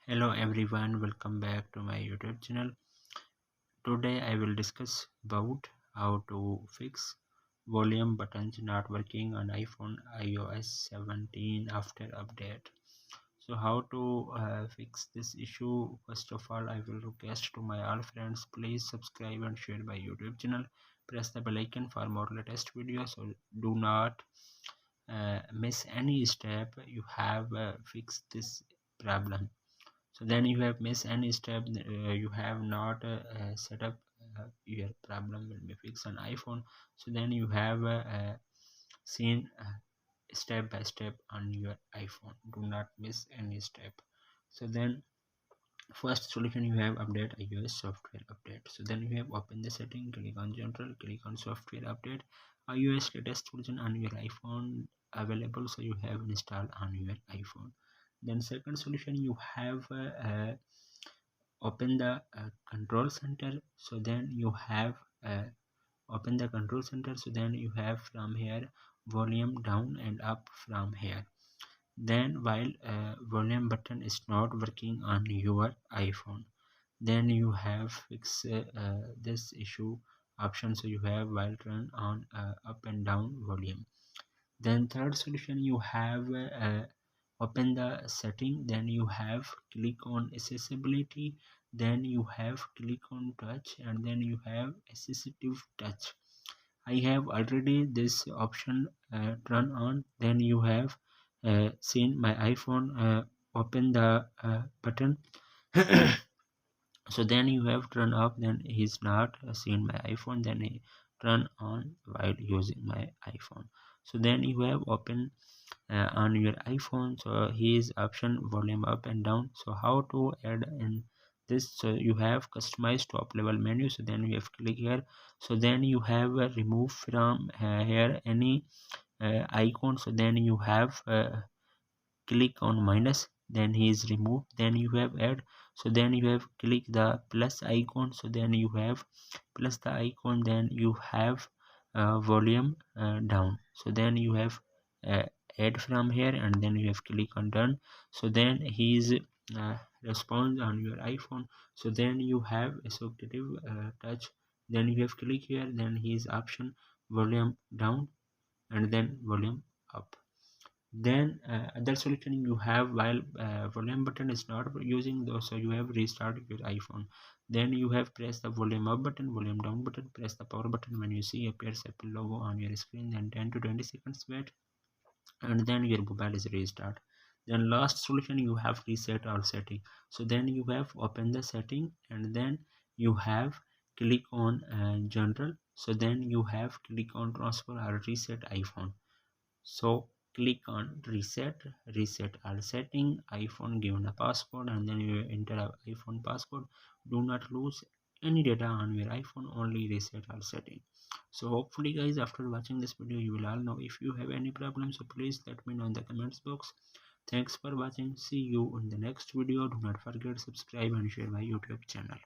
Hello everyone, welcome back to my YouTube channel. Today I will discuss about how to fix volume buttons not working on iPhone iOS 17 after update. So how to fix this issue? First of all, I will request to my all friends, please subscribe and share my YouTube channel. Press the bell icon for more latest videos. So do not miss any step. You have fixed this problem. So then you have missed any step. You have not set up your problem will be fixed on iPhone. So then you have seen step by step on your iPhone. Do not miss any step. So then first solution, you have update iOS software update. So then you have open the setting, click on general, click on software update. iOS latest version on your iPhone available, so you have installed on your iPhone. Then second solution, you have open the control center. So then you have open the control center. So then you have from here volume down and up from here. Then while volume button is not working on your iPhone, then you have fix this issue option. So you have while turn on up and down volume. Then third solution, you have open the setting. Then you have click on accessibility. Then you have click on touch, and then you have assistive touch. I have already this option turn on. Then you have seen my iPhone open the button. So then you have turn off, then he's not seen my iPhone, then he turn on while using my iPhone. So then you have open on your iPhone, so his option volume up and down. So how to add in this? So you have customized top level menu. So then you have click here. So then you have remove from here any icon. So then you have click on minus, then he is removed. Then you have add. So then you have click the plus icon. So then you have plus the icon. Then you have volume down. So then you have uh, add from here, and then you have click on done. So then he is response on your iPhone. So then you have associative touch. Then you have click here, then his option volume down and then volume up. Then other solution you have while volume button is not using those, so you have restart your iPhone. Then you have press the volume up button, volume down button, press the power button. When you see appears Apple logo on your screen, then 10 to 20 seconds wait, and then your mobile is restart. Then last solution, you have reset our setting. So then you have open the setting, and then you have click on general. So then you have click on transfer or reset iPhone. So click on reset all setting, iPhone given a password, and then you enter a iPhone password. Do not lose any data on your iPhone, only reset all setting. So hopefully guys, after watching this video you will all know. If you have any problems, so please let me know in the comments box. Thanks for watching. See you in the next video. Do not forget subscribe and share my YouTube channel.